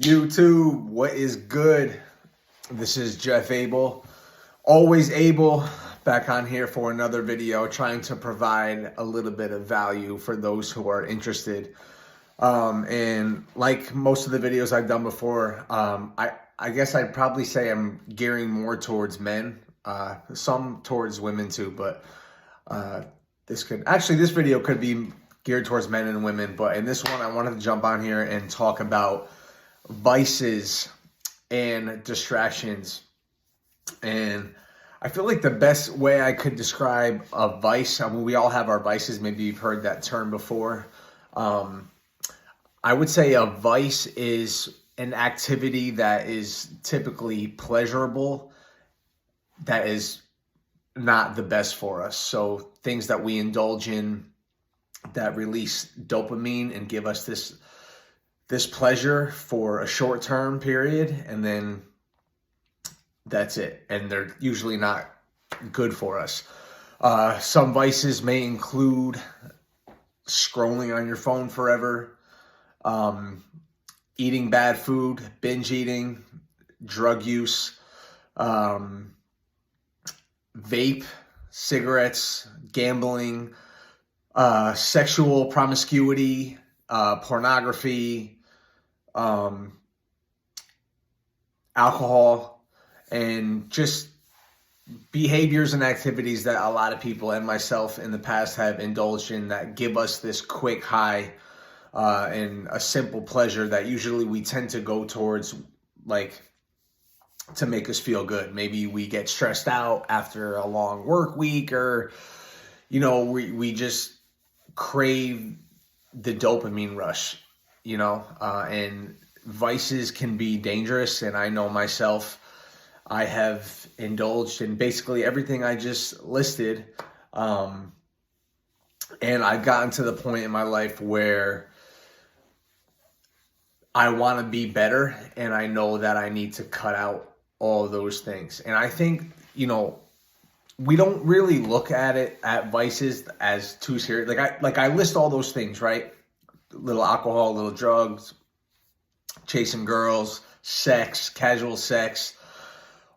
YouTube, what is good? This is Jeff Abel, always able, back on here for another video, trying to provide a little bit of value for those who are interested. And like most of the videos I've done before, I guess I'd probably say I'm gearing more towards men, some towards women too, but this video could be geared towards men and women. But in this one, I wanted to jump on here and talk about vices and distractions. And I feel like the best way I could describe a vice, I mean, we all have our vices. Maybe you've heard that term before. I would say a vice is an activity that is typically pleasurable, that is not the best for us. So things that we indulge in that release dopamine and give us this pleasure for a short-term period, and then that's it. And they're usually not good for us. Some vices may include scrolling on your phone forever, eating bad food, binge eating, drug use, vape, cigarettes, gambling, sexual promiscuity, pornography, alcohol, and just behaviors and activities that a lot of people and myself in the past have indulged in that give us this quick high and a simple pleasure that usually we tend to go towards, like, to make us feel good. Maybe we get stressed out after a long work week, or we just crave the dopamine rush, and vices can be dangerous. And I know myself, I have indulged in basically everything I just listed. And I've gotten to the point in my life where I want to be better, and I know that I need to cut out all those things. And I think, we don't really look at vices as too serious. Like I list all those things, right? Little alcohol, little drugs, chasing girls, sex, casual sex,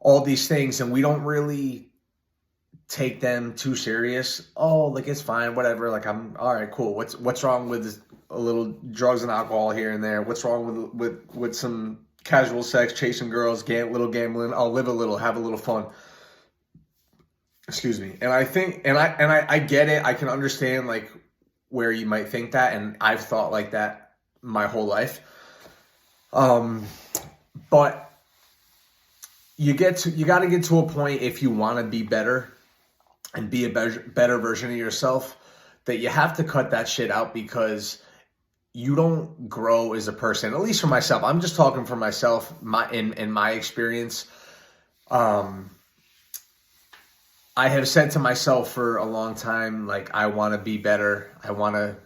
all these things, and we don't really take them too serious. Oh, like, it's fine, whatever. Like, I'm all right, cool. What's wrong with a little drugs and alcohol here and there? What's wrong with some casual sex, chasing girls, little gambling? I'll live a little, have a little fun. Excuse me. And I think, and I get it. I can understand, like, where you might think that, and I've thought like that my whole life. But you got to get to a point, if you want to be better and be a better version of yourself, that you have to cut that shit out, because you don't grow as a person. At least for myself, I'm just talking for myself. In my experience, I have said to myself for a long time, like, I want to be better. I want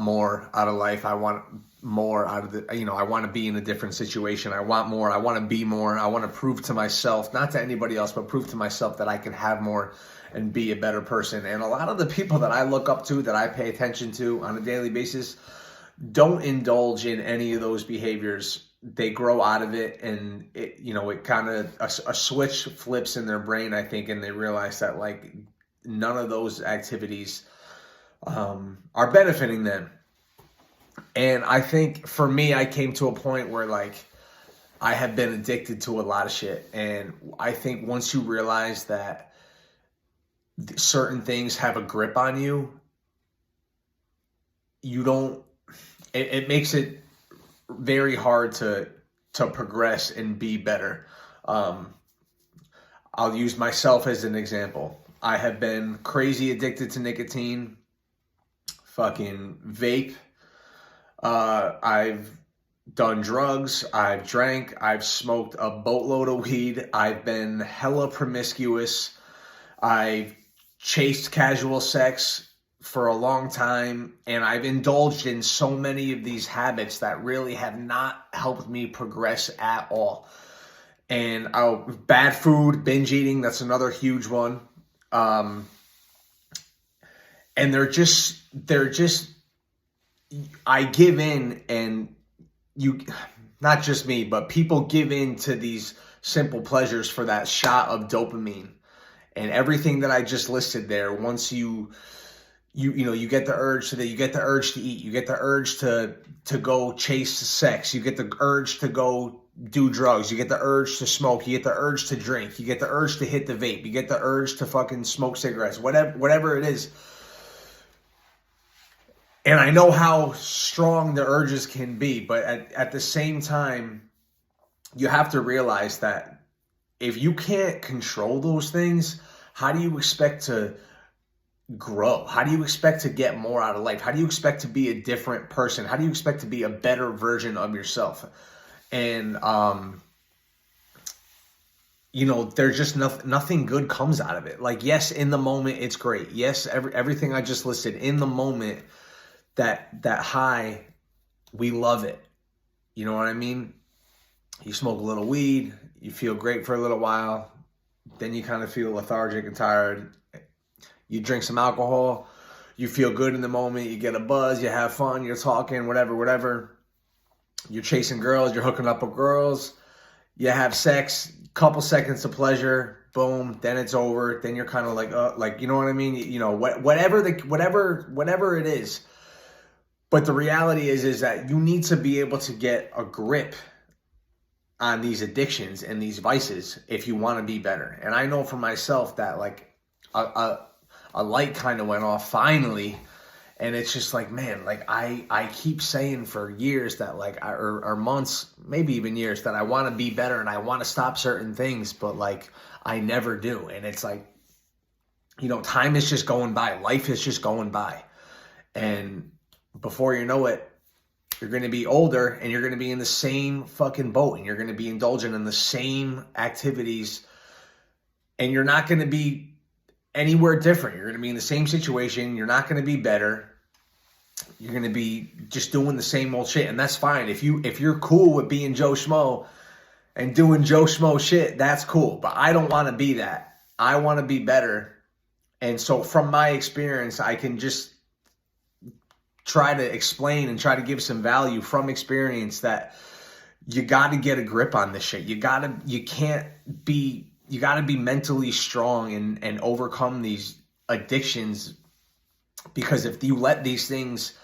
more out of life. I want more out of I want to be in a different situation. I want more. I want to be more. I want to prove to myself, not to anybody else, but prove to myself that I can have more and be a better person. And a lot of the people that I look up to, that I pay attention to on a daily basis, don't indulge in any of those behaviors. They grow out of it, and it kind of a switch flips in their brain, I think, and they realize that, like, none of those activities are benefiting them. And I think for me, I came to a point where, like, I have been addicted to a lot of shit. And I think once you realize that certain things have a grip on you, it makes it very hard to progress and be better. I'll use myself as an example. I have been crazy addicted to nicotine, fucking vape. I've done drugs. I've drank. I've smoked a boatload of weed. I've been hella promiscuous. I've chased casual sex for a long time, and I've indulged in so many of these habits that really have not helped me progress at all. And bad food, binge eating, that's another huge one. And they're just I give in, and not just me, but people give in to these simple pleasures for that shot of dopamine. And everything that I just listed there, once you get the urge to eat, you get the urge to go chase sex, you get the urge to go do drugs, you get the urge to smoke, you get the urge to drink, you get the urge to hit the vape, you get the urge to fucking smoke cigarettes, whatever it is. And I know how strong the urges can be, but at the same time, you have to realize that if you can't control those things, how do you expect to grow? How do you expect to get more out of life? How do you expect to be a different person? How do you expect to be a better version of yourself? And, there's just nothing good comes out of it. Like, yes, in the moment, it's great. Yes, everything I just listed, in the moment, that high, we love it. You know what I mean? You smoke a little weed, you feel great for a little while, then you kind of feel lethargic and tired. You drink some alcohol, you feel good in the moment, you get a buzz, you have fun, you're talking, whatever. You're chasing girls, you're hooking up with girls, you have sex, couple seconds of pleasure, boom, then it's over. Then you're kind of like, you know what I mean? Whatever it is. But the reality is that you need to be able to get a grip on these addictions and these vices if you want to be better. And I know for myself that like a light kind of went off finally, and it's just like, man, like I keep saying for years that or months, maybe even years, that I want to be better and I want to stop certain things, but like I never do. And it's like, time is just going by, life is just going by, and before you know it, you're going to be older and you're going to be in the same fucking boat and you're going to be indulging in the same activities, and you're not going to be anywhere different. You're going to be in the same situation. You're not going to be better. You're going to be just doing the same old shit. And that's fine. If you're cool with being Joe Schmo and doing Joe Schmo shit, that's cool. But I don't want to be that. I want to be better. And so from my experience, I can just try to explain and try to give some value from experience that you got to get a grip on this shit. You got to be mentally strong and overcome these addictions, because if you let these things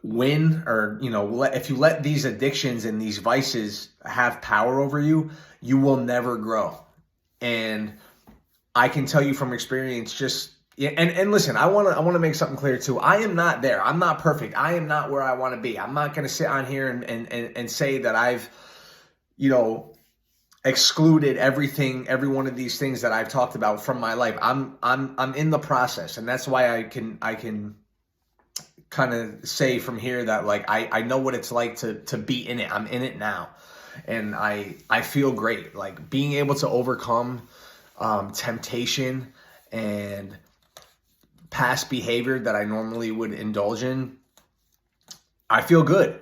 win, or if you let these addictions and these vices have power over you, you will never grow. And I can tell you from experience, just and listen, I want to make something clear too. I am not there. I'm not perfect. I am not where I want to be. I'm not going to sit on here and say that I've excluded every one of these things that I've talked about from my life. I'm in the process, and that's why I can kind of say from here that like I know what it's like to be in it. I'm in it now, and I feel great. Like being able to overcome temptation and past behavior that I normally would indulge in, I feel good.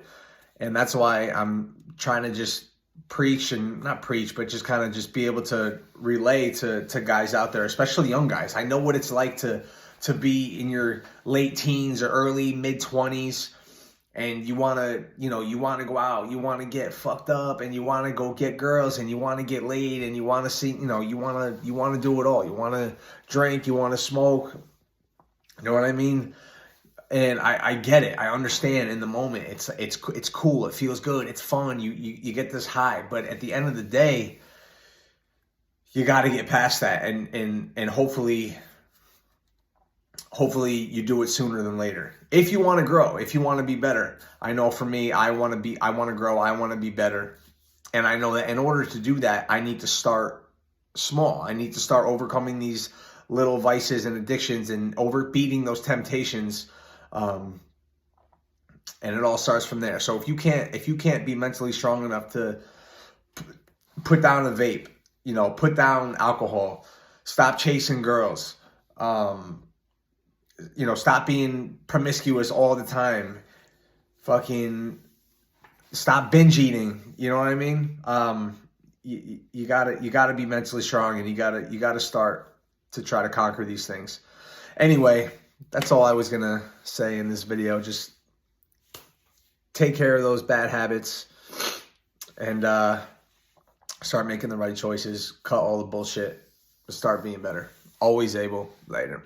And that's why I'm trying to just not preach, but just kind of just be able to relay to guys out there, especially young guys. I know what it's like to be in your late teens or early mid 20s, and you want to go out, you want to get fucked up, and you want to go get girls, and you want to get laid, and you want to see, you want to do it all. You want to drink, you want to smoke. You know what I mean? And I get it. I understand in the moment. It's cool. It feels good. It's fun. You get this high. But at the end of the day, you got to get past that, and hopefully you do it sooner than later. If you want to grow, if you want to be better. I know for me, I want to grow. I want to be better. And I know that in order to do that, I need to start small. I need to start overcoming these little vices and addictions and beating those temptations. And it all starts from there. So if you can't be mentally strong enough to put down a vape, put down alcohol, stop chasing girls, stop being promiscuous all the time, fucking stop binge eating, you know what I mean? You gotta be mentally strong, and you gotta start to try to conquer these things. Anyway, that's all I was gonna say in this video. Just take care of those bad habits. and start making the right choices, cut all the bullshit, start being better. Always able. Later.